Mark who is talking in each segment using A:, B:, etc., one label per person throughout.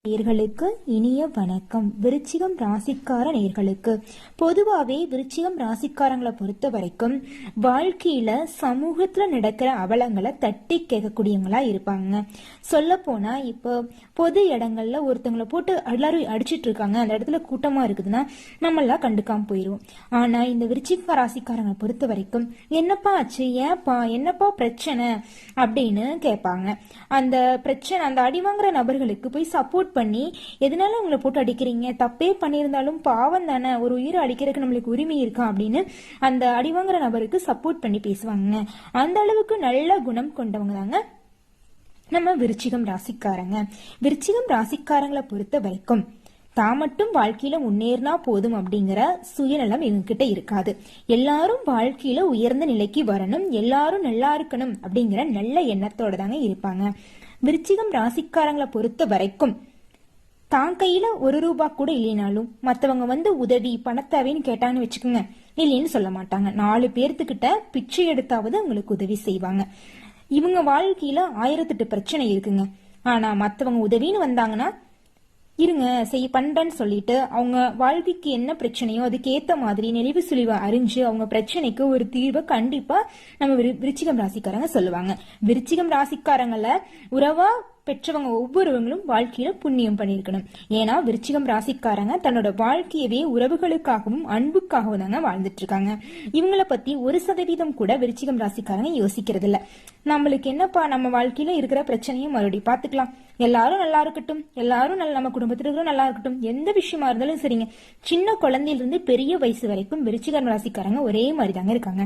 A: நேர்களுக்கு இனிய வணக்கம். விருச்சிகம் ராசிக்கார நேர்களுக்கு பொதுவாகவே விருச்சிகம் ராசிக்காரங்களை பொறுத்த வரைக்கும் வாழ்க்கையில சமூகத்துல நடக்கிற அவலங்களை தட்டி கேட்கக்கூடியவங்களா இருப்பாங்க. சொல்ல போனா இப்போ பொது இடங்கள்ல ஒருத்தவங்களை போட்டு எல்லாரும் அடிச்சிட்டு இருக்காங்க, அந்த இடத்துல கூட்டமா இருக்குதுன்னா நம்ம எல்லாம் கண்டுக்காம போயிடுவோம். ஆனா இந்த விருச்சிக ராசிக்காரங்களை பொறுத்த வரைக்கும் என்னப்பா ஆச்சு, ஏன்பா, என்னப்பா பிரச்சனை அப்படின்னு கேட்பாங்க. அந்த பிரச்சனை, அந்த அடிவாங்கிற நபர்களுக்கு போய் சப்போர்ட் பண்ணி, எதனால உங்களை போட்டு அடிக்கிறீங்க, தப்பே பண்ணியிருந்தாலும் பாவம் தானே, ஒரு உயிரை அடிக்கிறதுக்கு நம்மளுக்கு உரிமை இருக்கா அப்படின்னு அந்த அடிவாங்கிற நபருக்கு சப்போர்ட் பண்ணி பேசுவாங்க. அந்த அளவுக்கு நல்ல குணம் கொண்டவங்க தாங்க நம்ம விருச்சிகம் ராசிக்காரங்க. விருச்சிகம் ராசிக்காரங்களை பொறுத்த வரைக்கும் தான் மட்டும் வாழ்க்கையில முன்னேறினா போதும் அப்படிங்கிற சுயநலம் இவங்க கிட்ட இருக்காது. எல்லாரும் வாழ்க்கையில உயர்ந்த நிலைக்கு வரணும், எல்லாரும் நல்லா இருக்கணும் அப்படிங்கிற நல்ல எண்ணத்தோட தாங்க இருப்பாங்க. விருச்சிகம் ராசிக்காரங்களை பொறுத்த வரைக்கும் தான் கையில ₹1 கூட இல்லைனாலும் மத்தவங்க உதவி பணத்தேவைன்னு கேட்டாங்கன்னு வச்சுக்கோங்க, இல்லைன்னு சொல்ல மாட்டாங்க. 4 பேர்த்துக்கிட்ட பிச்சை எடுத்தாவது அவங்களுக்கு உதவி செய்வாங்க. இவங்க வாழ்க்கையில 1008 பிரச்சனை இருக்குங்க. ஆனா மத்தவங்க உதவின்னு வந்தாங்கன்னா இருங்க பண்றேன்னு சொல்லிட்டு அவங்க வாழ்க்கைக்கு என்ன பிரச்சனையோ அதுக்கு ஏத்த மாதிரி நெளிவு சுழிவை அறிஞ்சு அவங்க பிரச்சனைக்கு ஒரு தீர்வை கண்டிப்பா நம்ம விருச்சிகம் ராசிக்காரங்க சொல்லுவாங்க. விருச்சிகம் ராசிக்காரங்கள உறவா பெற்றவங்க ஒவ்வொருவங்களும் வாழ்க்கையில புண்ணியம் பண்ணிருக்கணும். ஏன்னா விருச்சிகம் ராசிக்காரங்க தன்னோட வாழ்க்கையவே உறவுகளுக்காகவும் அன்புக்காகவும் தாங்க வாழ்ந்துட்டு இருக்காங்க. இவங்களை பத்தி 1% கூட விருச்சிகம் ராசிக்காரங்க யோசிக்கிறது இல்ல. நம்மளுக்கு என்னப்பா, நம்ம வாழ்க்கையில இருக்கிற பிரச்சனையும் மறுபடியும் பாத்துக்கலாம், எல்லாரும் நல்லா இருக்கட்டும், எல்லாரும் நம்ம குடும்பத்துல இருக்கிற நல்லா இருக்கட்டும், எந்த விஷயமா இருந்தாலும் சரிங்க. சின்ன குழந்தையில இருந்து பெரிய வயசு வரைக்கும் விருச்சிகம் ராசிக்காரங்க ஒரே மாதிரி தாங்க இருக்காங்க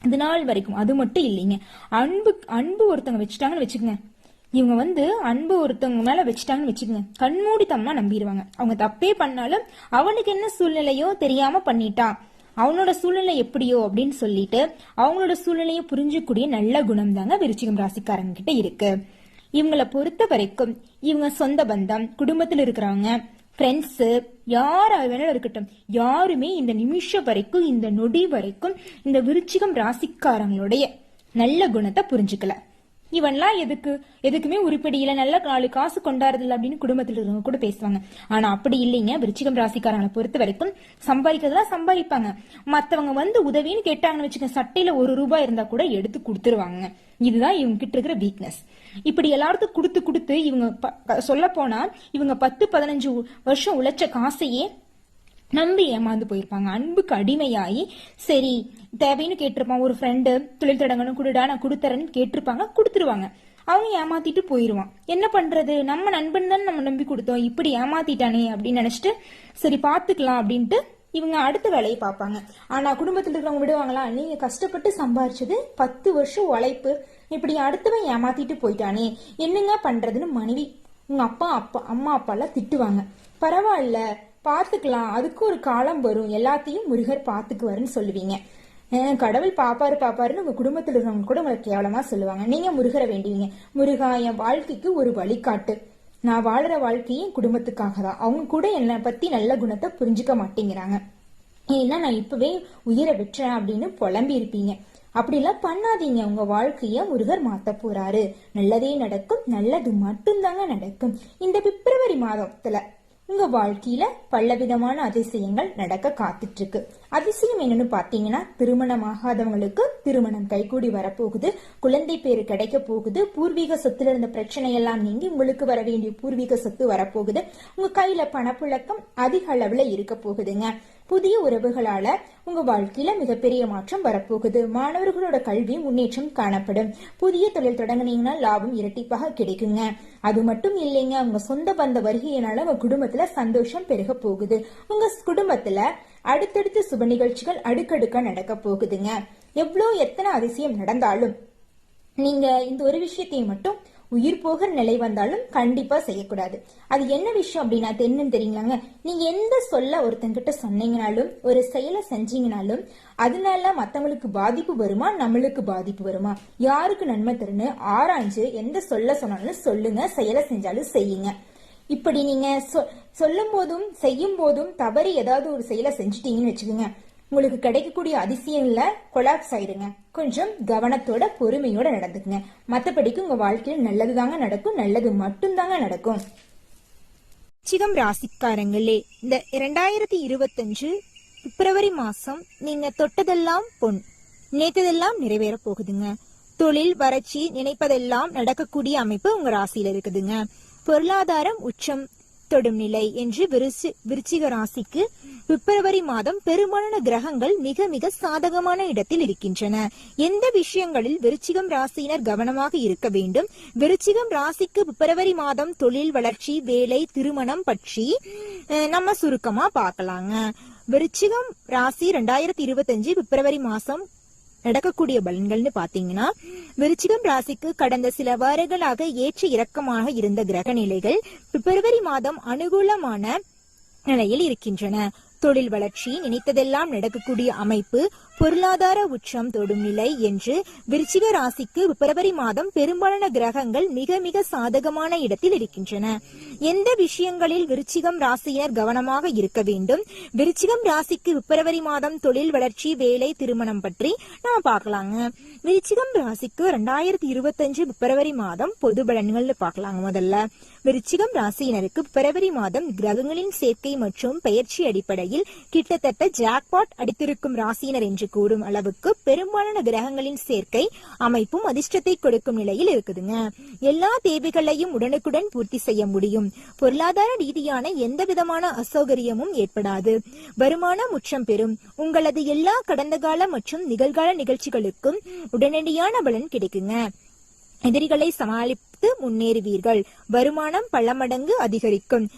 A: இது நாள் வரைக்கும். அது மட்டும் இல்லைங்க, அன்பு ஒருத்தவங்க வச்சுட்டாங்கன்னு வச்சுக்கோங்க, இவங்க அன்பு ஒருத்தவங்க மேல வச்சுட்டாங்கன்னு வச்சுக்கோங்க, கண்மூடித்தனமா நம்பிடுவாங்க. அவங்க தப்பே பண்ணாலும் அவனுக்கு என்ன சூழ்நிலையோ தெரியாம பண்ணிட்டான், அவனோட சூழ்நிலை எப்படியோ அப்படின்னு சொல்லிட்டு அவங்களோட சூழ்நிலையை புரிஞ்சக்கூடிய நல்ல குணம் தாங்க விருச்சிகம் ராசிக்காரங்க கிட்ட இருக்கு. இவங்களை பொறுத்த வரைக்கும் இவங்க சொந்த பந்தம், குடும்பத்துல இருக்கிறவங்க, ஃப்ரெண்ட்ஸ், யாரா வேணாலும் இருக்கட்டும், யாருமே இந்த நிமிஷம் வரைக்கும், இந்த நொடி வரைக்கும் இந்த விருச்சிகம் ராசிக்காரங்களுடைய நல்ல குணத்தை புரிஞ்சுக்கல. இவன்லாம் எதுக்குமே உருப்படியில, நல்ல 4 காசு கொண்டாடுறதில்ல அப்படின்னு குடும்பத்துல இருக்கவங்க கூட பேசுவாங்க. ஆனா அப்படி இல்லைங்க. விருச்சிகம் ராசிக்காரங்களை பொறுத்த வரைக்கும் சம்பாதிக்கிறதெல்லாம் சம்பாதிப்பாங்க. மத்தவங்க உதவின்னு கேட்டாங்கன்னு வச்சுக்கோங்க, சட்டையில ₹1 இருந்தா கூட எடுத்து கொடுத்துருவாங்க. இதுதான் இவங்க கிட்ட இருக்கிற வீக்னஸ். இப்படி எல்லாத்துக்கும் கொடுத்து இவங்க சொல்ல போனா இவங்க 10-15 வருஷம் உழைச்ச காசையே நம்பி ஏமாந்து போயிருப்பாங்க. அன்புக்கு அடிமையாயி சரி தேவைன்னு கேட்டிருப்பான், ஒரு ஃப்ரெண்டு தொழில் தொடங்கணும் குடுடா நான் கொடுத்துறேன்னு கேட்டிருப்பாங்க, கொடுத்துருவாங்க. அவங்க ஏமாத்திட்டு போயிருவான். என்ன பண்றது, நம்ம நண்பன் தான் நம்ம நம்பி கொடுத்தோம், இப்படி ஏமாத்திட்டானே அப்படின்னு நினைச்சிட்டு சரி பாத்துக்கலாம் அப்படின்ட்டு இவங்க அடுத்த வேலையை பார்ப்பாங்க. ஆனா குடும்பத்துல இருக்கிறவங்க விடுவாங்களா, நீங்க கஷ்டப்பட்டு சம்பாரிச்சது 10 வருஷம் உழைப்பு, இப்படி அடுத்தவன் ஏமாத்திட்டு போயிட்டானே என்னங்க பண்றதுன்னு மனைவி உங்க அம்மா அப்பாலாம் திட்டுவாங்க. பரவாயில்ல பாத்துக்கலாம், அதுக்கு ஒரு காலம் வரும், எல்லாத்தையும் முருகர் பாத்துக்குவாருன்னு சொல்லுவீங்க. கடவுள் பாப்பாருன்னு உங்க குடும்பத்துல இருக்கிறவங்க கூட உங்களை கேவலமா சொல்லுவாங்க. நீங்க முருகரை வேண்டுவீங்க, முருகா என் வாழ்க்கைக்கு ஒரு வழிகாட்டு, நான் வாழற வாழ்க்கையும் குடும்பத்துக்காக தான். அவங்க கூட என்னை பத்தி நல்ல குணத்தை புரிஞ்சுக்க மாட்டேங்கிறாங்க, ஏன்னா நான் இப்பவே உயிரை விட்டுறேன் அப்படின்னு புலம்பி இருப்பீங்க. அப்படிலாம் பண்ணாதீங்க, உங்க வாழ்க்கைய முருகர் மாத்த போறாரு, நல்லதே நடக்கும், நல்லது மட்டும்தாங்க நடக்கும். இந்த பிப்ரவரி மாதத்துல உங்க வாழ்க்கையில பலவிதமான அதிசயங்கள் நடக்க காத்துட்டு இருக்கு. அதிசயம் என்னன்னு பாத்தீங்கன்னா, திருமணமாகாதவங்களுக்கு திருமணம் கைகூடி வரப்போகுது, குழந்தை பேரு கிடைக்க போகுது, பூர்வீக சொத்துல இருந்த பிரச்சனை எல்லாம் நீங்கி உங்களுக்கு வர வேண்டிய பூர்வீக சொத்து வரப்போகுது, உங்க கையில பணப்புழக்கம் அதிக அளவுல இருக்க போகுதுங்க. புதிய உறவுகளால உங்க வாழ்க்கையில மிகப்பெரிய மாற்றம் வரப்போகுது. மாணவர்களோட கல்வி முன்னேற்றம் காணப்படும். புதிய தொழில் தொடங்கினீங்கன்னா லாபம் இரட்டிப்பாக கிடைக்குங்க. அது மட்டும் இல்லைங்க, உங்க சொந்த பந்த வருகையினால உங்க குடும்பத்துல சந்தோஷம் பெருக போகுது. உங்க குடும்பத்துல அடுத்தடுத்து சுப நிகழ்ச்சிகள் அடுக்கடுக்கா நடக்க போகுதுங்க. எத்தனை அதிசயம் நடந்தாலும் நீங்க இந்த ஒரு விஷயத்தையும் மட்டும் உயிர் போகிற நிலை வந்தாலும் கண்டிப்பா செய்யக்கூடாது. அது என்ன விஷயம் அப்படின்னா என்னன்னு தெரியுங்களாங்க, நீங்க எந்த சொல்ல ஒருத்தங்கிட்ட சொன்னீங்கனாலும் ஒரு செயலை செஞ்சீங்கனாலும் அதனால மத்தவங்களுக்கு பாதிப்பு வருமா, நம்மளுக்கு பாதிப்பு வருமா, யாருக்கு நன்மை தருன்னு ஆராய்ஞ்சு எந்த சொல்ல சொன்னாலும் சொல்லுங்க, செயலை செஞ்சாலும் செய்யுங்க. இப்படி நீங்க சொல்லும் போதும் செய்யும் போதும் தவறி ஏதாவது ஒரு செயலை செஞ்சுட்டீங்கன்னு வச்சுக்கோங்க, உங்களுக்கு கிடைக்கக்கூடிய அதிசயம்ல கொலாப்ஸ் ஆயிருங்க. கொஞ்சம் கவனத்தோட பொறுமையோட நடந்துக்குங்க. மத்தபடிக்கு உங்க வாழ்க்கையில் நல்லது தாங்க நடக்கும், நல்லது மட்டும் தாங்க நடக்கும். விருச்சிகம் ராசிக்காரங்களே, இந்த 2025 பிப்ரவரி மாசம் நீங்க தொட்டதெல்லாம் பொன், நினைத்ததெல்லாம் நிறைவேற போகுதுங்க. தொழில் வறட்சி, நினைப்பதெல்லாம் நடக்கக்கூடிய அமைப்பு உங்க ராசியில இருக்குதுங்க. பொருளாதாரம் உச்சம் தொடும் நிலை என்று விருச்சிக ராசிக்கு பிப்ரவரி மாதம் பெரும்பாலான கிரகங்கள் மிக மிக சாதகமான இடத்தில் இருக்கின்றன. எந்த விஷயங்களில் விருச்சிகம் ராசியினர் கவனமாக இருக்க வேண்டும்? விருச்சிகம் ராசிக்கு பிப்ரவரி மாதம் தொழில் வளர்ச்சி, வேலை, திருமணம் பற்றி நம்ம சுருக்கமா பார்க்கலாங்க. விருச்சிகம் ராசி 2025 பிப்ரவரி மாசம் நடக்கக்கூடிய பலன்கள்னு பாத்தீங்கன்னா, விருச்சிகம் ராசிக்கு கடந்த சில வாரங்களாக ஏற்ற இறக்கமாக இருந்த கிரக நிலைகள் பிப்ரவரி மாதம் அனுகூலமான நிலையில் இருக்கின்றன. தொழில் வளர்ச்சி, நினைத்ததெல்லாம் நடக்கக்கூடிய அமைப்பு, பொருளாதார உச்சம் தொடும் நிலை என்று விருச்சிக ராசிக்கு பிப்ரவரி மாதம் பெரும்பாலான கிரகங்கள் மிக மிக சாதகமான இடத்தில் இருக்கின்றன. எந்த விஷயங்களில் விருச்சிகம் ராசியினர் கவனமாக இருக்க வேண்டும்? விருச்சிகம் ராசிக்கு பிப்ரவரி மாதம் தொழில் வளர்ச்சி, வேலை, திருமணம் பற்றி நாம பார்க்கலாங்க. விருச்சிகம் ராசிக்கு 2025 பிப்ரவரி மாதம் பொது பலன்கள் பார்க்கலாங்க. முதல்ல விருச்சிகம் ராசியினருக்கு பிப்ரவரி மாதம் கிரகங்களின் சேர்க்கை மற்றும் பெயர்ச்சி அடிப்படையில் கிட்டத்தட்ட ஜாக்பாட் அடித்திருக்கும் ராசியினர் என்று கூறும் அளவுக்கு பெரும்பாலான கிரகங்களின் சேர்க்கை அமைப்பும் அதிர்ஷ்டத்தை கொடுக்கும் நிலையில் இருக்குதுங்க. எல்லா தேவைகளையும் உடனுக்குடன் பூர்த்தி செய்ய முடியும். பொருளாதார ரீதியான எந்த விதமான அசௌகரியமும் ஏற்படாது. வருமானம் உச்சம் பெறும். உங்களது எல்லா கடந்த கால மற்றும் நிகழ்கால நிகழ்ச்சிகளுக்கும் உடனடியான பலன் கிடைக்குங்க. எதிரிகளை சமாளித்து முன்னேறுவீர்கள். வருமானம் பல மடங்கு அதிகரிக்கும்.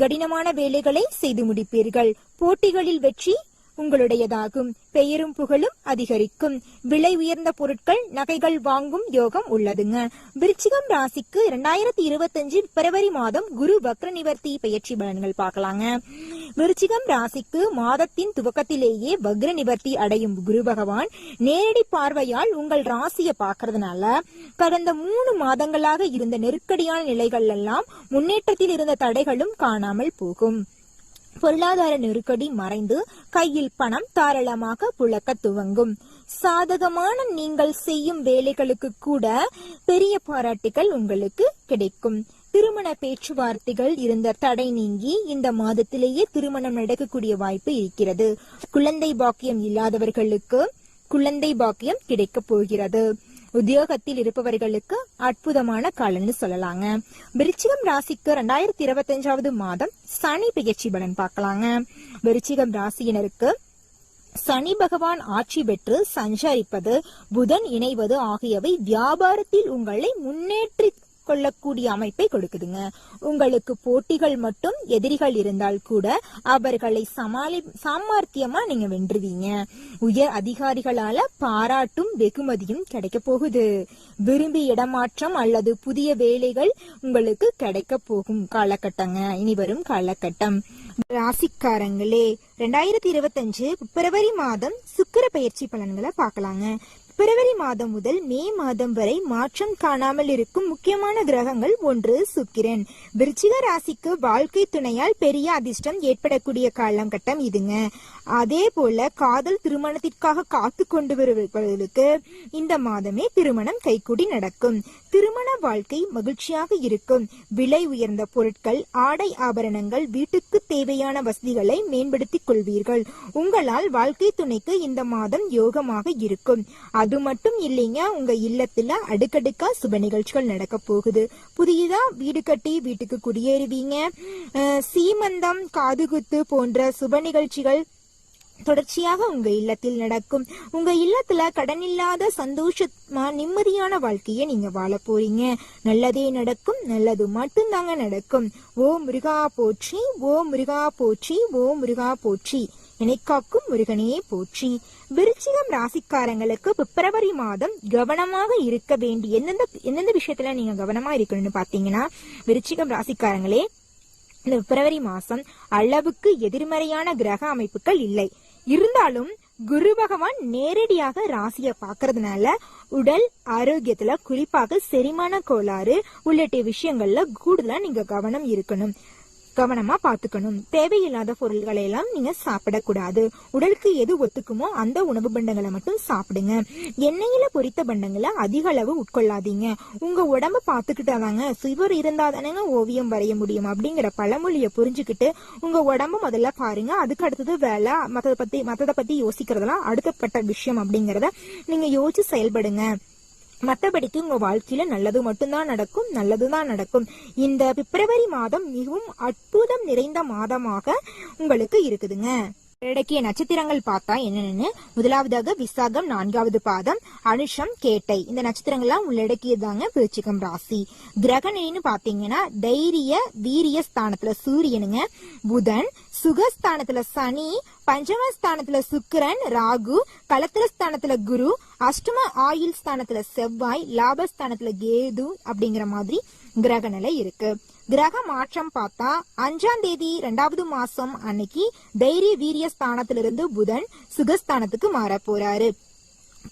A: கடினமான வேலைகளை செய்து முடிப்பீர்கள். போட்டிகளில் வெற்றி உங்களுடையதாகும். பெயரும் புகழும் அதிகரிக்கும். விலை உயர்ந்த பொருட்கள், நகைகள் வாங்கும் யோகம் உள்ளதுங்க. விருச்சிகம் ராசிக்கு 2025 பிப்ரவரி மாதம் குரு வக்ர நிவர்த்தி பெயர்ச்சி பலன்கள் பார்க்கலாங்க. விருச்சிகம் ராசிக்கு மாதத்தின் துவக்கத்திலேயே வக்ர நிவர்த்தி அடையும் குரு பகவான் நேரடி பார்வையால் உங்கள் ராசியை பார்க்கறதுனால கடந்த 3 மாதங்களாக இருந்த நெருக்கடியான நிலைகள் எல்லாம் முன்னேற்றத்தில் இருந்த தடைகளும் காணாமல் போகும். பொருளாதார நெருக்கடி மறைந்து கையில் பணம் தாராளமாக புழக்க துவங்கும். சாதகமான நீங்கள் செய்யும் வேலைகளுக்கு கூட பெரிய பாராட்டுகள் உங்களுக்கு கிடைக்கும். திருமண பேச்சுவார்த்தைகள் இருந்த தடை நீங்கி இந்த மாதத்திலேயே திருமணம் நடக்கக்கூடிய வாய்ப்பு இருக்கிறது. குழந்தை பாக்கியம் இல்லாதவர்களுக்கு குழந்தை பாக்கியம் கிடைக்க போகிறது. உத்தியோகத்தில் இருப்பவர்களுக்கு அற்புதமான காலம்னு சொல்லலாங்க. விருச்சிகம் ராசிக்கு 2025 மாதம் சனி பெயர்ச்சி பலன் பார்க்கலாங்க. விருச்சிகம் ராசியினருக்கு சனி பகவான் ஆட்சி பெற்று சஞ்சரிப்பது, புதன் இணைவது ஆகியவை வியாபாரத்தில் உங்களை முன்னேற்றி கொள்ளக்கூடிய அமைப்பை கொடுக்குதுங்க. உங்களுக்கு போட்டிகள் மட்டும் எதிரிகள் இருந்தால் கூட அவர்களை சாமர்த்தியமா நீங்க வென்றுவீங்க. உயர் அதிகாரிகளால பாராட்டும் வெகுமதியும் கிடைக்க போகுது. விரும்பி இடமாற்றம் அல்லது புதிய வேலைகள் உங்களுக்கு கிடைக்க போகும் காலகட்டங்க இனி வரும் காலகட்டம். ராசிக்காரங்களே, 2025 பிப்ரவரி மாதம் சுக்கிர பயிற்சி பலன்களை பார்க்கலாங்க. பிப்ரவரி மாதம் முதல் மே மாதம் வரை மாற்றம் காணாமல் இருக்கும் முக்கியமான கிரகங்கள். 1 சுக்கிரன். விருச்சிக ராசிக்கு வாழ்க்கை துணையால் பெரிய அதிர்ஷ்டம் ஏற்படக்கூடிய காலகட்டம் இதுங்க. அதே போல காதல் திருமணத்திற்காக காத்து கொண்டு வருபவர்களுக்கு இந்த மாதமே திருமணம் கைகூடி நடக்கும். திருமண வாழ்க்கை மகிழ்ச்சியாக இருக்கும். விலை உயர்ந்த பொருட்கள், ஆடை ஆபரணங்கள், வீட்டுக்கு தேவையான வசதிகளை மேம்படுத்திக் கொள்வீர்கள். உங்களால் வாழ்க்கை துணைக்கு இந்த மாதம் யோகமாக இருக்கும். அது மட்டும் இல்லைங்க, உங்க இல்லத்துல அடுக்கடுக்கா சுப நிகழ்ச்சிகள் நடக்க போகுது. புதியதா வீடு கட்டி வீட்டுக்கு குடியேறுவீங்க. சீமந்தம், காதுகுத்து போன்ற சுப நிகழ்ச்சிகள் தொடர்ச்சியாக உங்க இல்லத்தில் நடக்கும். உங்க இல்லத்துல கடனில்லாத சந்தோஷமா நிம்மதியான வாழ்க்கைய நீங்க வாழ போறீங்க. நல்லதே நடக்கும். நல்லது மட்டும்தாங்க நடக்கும். ஓ முருகா போற்றி, ஓ முருகா போற்றி, ஓ முருகா போற்றி. இணைக்காக்கும் முருகனே போற்றி. விருச்சிகம் ராசிக்காரங்களுக்கு பிப்ரவரி மாதம் கவனமாக இருக்க வேண்டிய எந்தெந்த விஷயத்துல நீங்க கவனமா இருக்கணும்னு பாத்தீங்கன்னா, விருச்சிகம் ராசிக்காரங்களே, இந்த பிப்ரவரி மாசம் அளவுக்கு எதிர்மறையான கிரக அமைப்புகள் இல்லை. இருந்தாலும் குரு பகவான் நேரடியாக ராசிய பாக்குறதுனால உடல் ஆரோக்கியத்துல, குறிப்பாக செரிமான கோளாறு உள்ளிட்ட விஷயங்கள்ல கூடுதலா நீங்க கவனம் இருக்கணும். கவனமா பாத்துக்கணும். தேவையில்லாத பொருள்களை எல்லாம் நீங்க சாப்பிடக்கூடாது. உடலுக்கு எது ஒத்துக்குமோ அந்த உணவு பண்டங்களை மட்டும் சாப்பிடுங்க. எண்ணெயில பொரித்த பண்டங்களை அதிக அளவு உட்கொள்ளாதீங்க. உங்க உடம்ப பாத்துக்கிட்டாதாங்க சுவர் இருந்தாதானங்க ஓவியம் வரைய முடியும் அப்படிங்கிற பழமொழிய புரிஞ்சுக்கிட்டு உங்க உடம்பு முதல்ல பாருங்க. அதுக்கு அடுத்தது வேலை, மத்தத பத்தி யோசிக்கிறதெல்லாம் அடுத்தப்பட்ட விஷயம் அப்படிங்கறத நீங்க யோசிச்சு செயல்படுங்க. மற்றபடிக்கு உங்க வாழ்க்கையில நல்லது மட்டும்தான் நடக்கும், நல்லதுதான் நடக்கும். இந்த பிப்ரவரி மாதம் மிகவும் அற்புதம் நிறைந்த மாதமாக உங்களுக்கு இருக்குதுங்க. உள்ளடக்கிய நட்சத்திரங்கள் பார்த்தா என்னன்னு, முதலாவதாக விசாகம் 4வது பாதம், அனுஷம், கேட்டை. இந்த நட்சத்திரங்கள்லாம் உள்ளடக்கியதாங்க விருச்சிகம் ராசி. கிரகணின்னு பாத்தீங்கன்னா தைரிய வீரிய ஸ்தானத்துல சூரியனுங்க, புதன், சுகஸ்தானத்துல சனி, பஞ்சமஸ்தானத்துல சுக்கிரன், ராகு, கலத்திரஸ்தானத்துல குரு, அஷ்டம ஆயுள் ஸ்தானத்துல செவ்வாய், லாபஸ்தானத்துல கேது அப்படிங்கிற மாதிரி கிரக நிலை இருக்கு. கிரக மாற்றம் பார்த்தா 5ஆம் தேதி 2வது மாசம் அன்னைக்கு தைரிய வீரிய ஸ்தானத்திலிருந்து புதன் சுகஸ்தானத்துக்கு மாற போறாரு.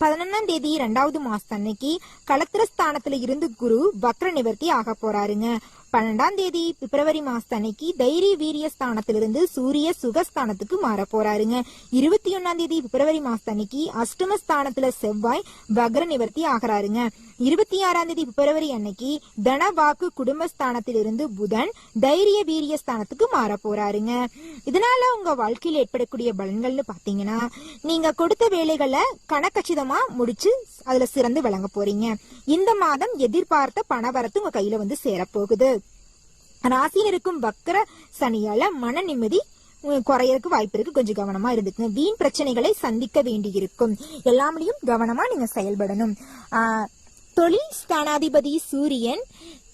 A: 11ஆம் தேதி 2வது மாசம் அன்னைக்கு கலத்திரஸ்தானத்துல இருந்து குரு வக்ர நிவர்த்தி ஆக போறாருங்க. 12ஆம் தேதி பிப்ரவரி மாசம் அன்னைக்கு தைரிய வீரிய ஸ்தானத்திலிருந்து சூரிய சுகஸ்தானத்துக்கு மாற போறாருங்க. 21ஆம் தேதி பிப்ரவரி மாசம் அன்னைக்கு அஷ்டமஸ்தானத்துல செவ்வாய் வக்ர நிவர்த்தி ஆகிறாருங்க. 26ஆம் தேதி பிப்ரவரி அன்னைக்கு தனவாக்கு குடும்பஸ்தானத்திலிருந்து புதன் தைரிய வீரிய ஸ்தானத்துக்கு மாற போறாருங்க. இதனால உங்க வாழ்க்கையில் ஏற்படக்கூடிய பலன்கள்னு பாத்தீங்கன்னா, நீங்க கொடுத்த வேலைகளை கணக்கச்சிதமா முடிச்சு அதுல சிறந்து விளங்க போறீங்க. இந்த மாதம் எதிர்பார்த்த பணவரத்து உங்க கையில வந்து சேரப்போகுது. ராசியில் இருக்கும் வக்ர சனியால மன நிம்மதி குறையறதுக்கு வாய்ப்பு இருக்கு. கொஞ்சம் கவனமா இருந்துக்குங்க. வீண் பிரச்சனைகளை சந்திக்க வேண்டி இருக்கும். எல்லாமலையும் கவனமா நீங்க செயல்படணும். தொழில் ஸ்தானாதிபதி சூரியன்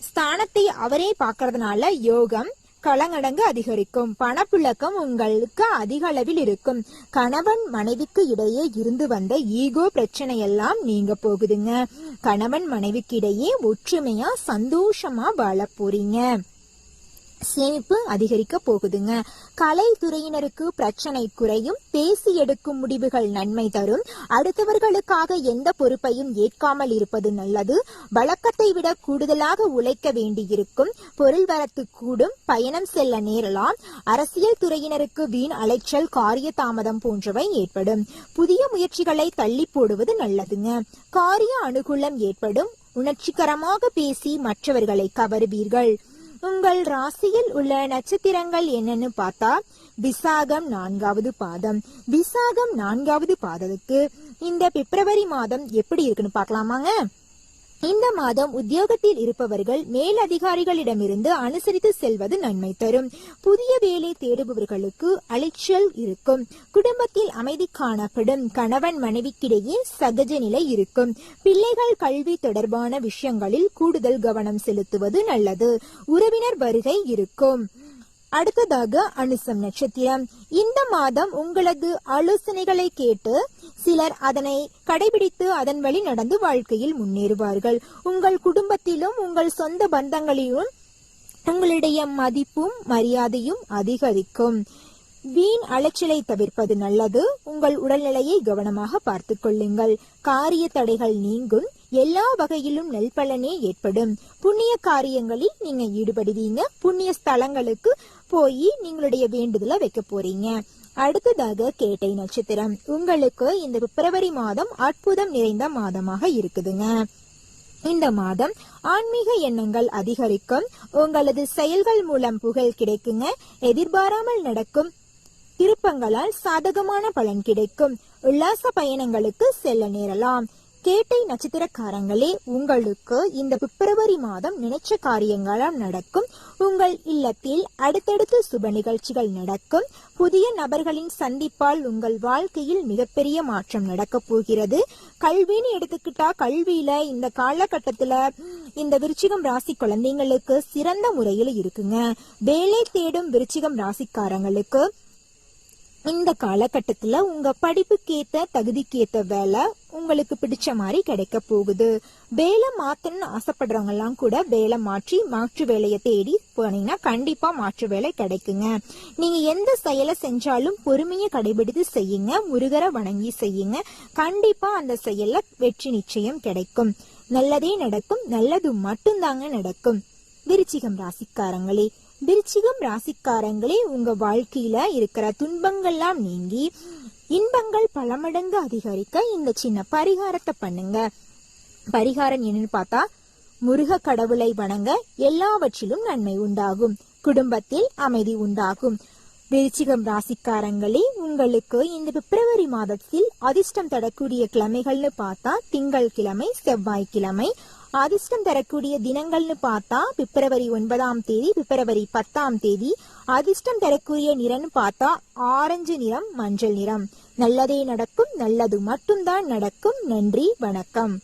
A: ஸ்தானத்தை அவரே பாக்குறதுனால யோகம் களங்கடங்கு அதிகரிக்கும். பணப்புழக்கம் உங்களுக்கு அதிக அளவில் இருக்கும். கணவன் மனைவிக்கு இடையே இருந்து வந்த ஈகோ பிரச்சனை எல்லாம் நீங்க போகுதுங்க. கணவன் மனைவிக்கு இடையே ஒற்றுமையா சந்தோஷமா வாழ போறீங்க. சேமிப்பு அதிகரிக்க போகுதுங்க. கலைத்துறையினருக்கு பிரச்சனை குறையும். பேசி எடுக்கும் முடிவுகள் நன்மை தரும். அடுத்தவர்களுக்காக எந்த பொறுப்பையும் ஏற்காமல் இருப்பது நல்லது. வழக்கத்தை விட கூடுதலாக உழைக்க வேண்டியிருக்கும். பொருள் வரத்து கூடும். பயணம் செல்ல நேரலாம். அரசியல் துறையினருக்கு வீண் அலைச்சல், காரிய தாமதம் போன்றவை ஏற்படும். புதிய முயற்சிகளை தள்ளி போடுவது நல்லதுங்க. காரிய அனுகூலம் ஏற்படும். உணர்ச்சிகரமாக பேசி மற்றவர்களை கவருவீர்கள். உங்கள் ராசியில் உள்ள நட்சத்திரங்கள் என்னன்னு பார்த்தா, விசாகம் 4வது பாதம். விசாகம் 4வது பாதத்துக்கு இந்த பிப்ரவரி மாதம் எப்படி இருக்குன்னு பார்க்கலாமாங்க. இந்த மாதம் உத்தியோகத்தில் இருப்பவர்கள் மேலதிகாரிகளிடமிருந்து அனுசரித்து செல்வது நன்மை தரும். புதிய வேலை தேடுபவர்களுக்கு அலைச்சல் இருக்கும். குடும்பத்தில் அமைதி காணப்படும். கணவன் மனைவிக்கிடையே சகஜ நிலை இருக்கும். பிள்ளைகள் கல்வி தொடர்பான விஷயங்களில் கூடுதல் கவனம் செலுத்துவது நல்லது. உறவினர் வருகை இருக்கும். அடுத்ததாக அனுசம் நட்சத்திரம். இந்த மாதம் உங்களது ஆலோசனைகளை கேட்டு சிலர் அதனை கடைபிடித்து அதன் வழி நடந்து வாழ்க்கையில் முன்னேறுவார்கள். உங்கள் குடும்பத்திலும் உங்கள் சொந்த பந்தங்களிலும் உங்களுடைய மதிப்பும் மரியாதையும் அதிகரிக்கும். வீண் அலைச்சலை தவிர்ப்பது நல்லது. உங்கள் உடல்நிலையை கவனமாக பார்த்துக் கொள்ளுங்கள். காரிய தடைகள் நீங்கும். எல்லா வகையிலும் நல்பலனே ஏற்படும். புண்ணிய காரியங்களில் நீங்க ஈடுபடுவீங்க. புண்ணிய ஸ்தலங்களுக்கு போய் நீங்களுடைய வேண்டுதலை வைக்க போறீங்க. அடுத்ததாக கேட்டை நட்சத்திரம். உங்களுக்கு இந்த பிப்ரவரி மாதம் அற்புதம் நிறைந்த மாதமாக இருக்குதுங்க. இந்த மாதம் ஆன்மீக எண்ணங்கள் அதிகரிக்கும். உங்களது செயல்கள் மூலம் புகழ் கிடைக்குங்க. எதிர்பாராமல் நடக்கும் திருப்பங்களால் சாதகமான பலன் கிடைக்கும். உல்லாச பயணங்களுக்கு செல்ல நேரலாம். கேட்டை நட்சத்திரக்காரங்களே, உங்களுக்கு இந்த பிப்ரவரி மாதம் நினைச்ச காரியங்களால் நடக்கும். உங்கள் இல்லத்தில் அடுத்தடுத்து சுப நிகழ்ச்சிகள் நடக்கும். புதிய நபர்களின் சந்திப்பால் உங்கள் வாழ்க்கையில் மிகப்பெரிய மாற்றம் நடக்க போகிறது. கல்வின்னு எடுத்துக்கிட்டா, கல்வியில இந்த காலகட்டத்துல இந்த விருச்சிகம் ராசி குழந்தைங்களுக்கு சிறந்த முறையில் இருக்குங்க. வேலை தேடும் விருச்சிகம் ராசிக்காரங்களுக்கு இந்த காலகட்டத்துல உங்க படிப்புக்கேத்த தகுதிக்கேத்த வேலை உங்களுக்கு பிடிச்ச மாதிரி கிடைக்க போகுது. வேலை மாத்தணும்னு ஆசைப்படுறவங்க எல்லாம் கூட வேலை மாற்று வேலையை தேடி போனீங்கன்னா கண்டிப்பா மாற்று வேலை கிடைக்குங்க. நீங்க எந்த செயலை செஞ்சாலும் பொறுமையை கடைபிடித்து செய்யுங்க. முருகரை வணங்கி செய்யுங்க. கண்டிப்பா அந்த செயல்ல வெற்றி நிச்சயம் கிடைக்கும். நல்லதே நடக்கும். நல்லது மட்டும்தாங்க நடக்கும். விருச்சிகம் ராசிக்காரங்களே, விருச்சிகம் ராசிக்காரங்களே, உங்க வாழ்க்கையில இருக்கிற துன்பங்கள்லாம் நீங்கி இன்பங்கள் பல மடங்கு அதிகரிக்க இந்த சின்ன பரிகாரத்தை பண்ணுங்க. பரிகாரம் என்னன்னு பார்த்தா, முருக கடவுளை வணங்க எல்லாவற்றிலும் நன்மை உண்டாகும், குடும்பத்தில் அமைதி உண்டாகும். விருச்சிகம் ராசிக்காரங்களே, உங்களுக்கு இந்த பிப்ரவரி மாதத்தில் அதிர்ஷ்டம் தரக்கூடிய கிழமைகள்னு பார்த்தா திங்கள் கிழமை, செவ்வாய்க்கிழமை. அதிர்ஷ்டம் தரக்கூடிய தினங்கள்னு பார்த்தா பிப்ரவரி 9ஆம் தேதி, பிப்ரவரி 10ஆம் தேதி. அதிர்ஷ்டம் தரக்கூடிய நிறம்னு பார்த்தா ஆரஞ்சு நிறம், மஞ்சள் நிறம். நல்லதே நடக்கும், நல்லது மட்டும்தான் நடக்கும். நன்றி, வணக்கம்.